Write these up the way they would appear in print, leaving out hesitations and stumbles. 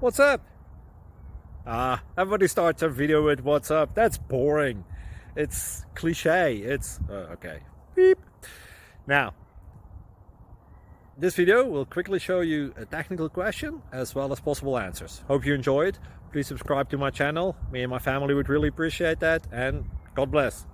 What's up? Everybody starts a video with what's up. That's boring. It's cliche. It's okay. Beep. Now, this video will quickly show you a technical question as well as possible answers. Hope you enjoyed. Please subscribe to my channel. Me and my family would really appreciate that, and God bless.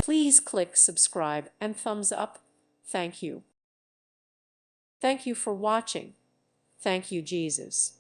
Please click subscribe and thumbs up. Thank you. Thank you for watching. Thank you, Jesus.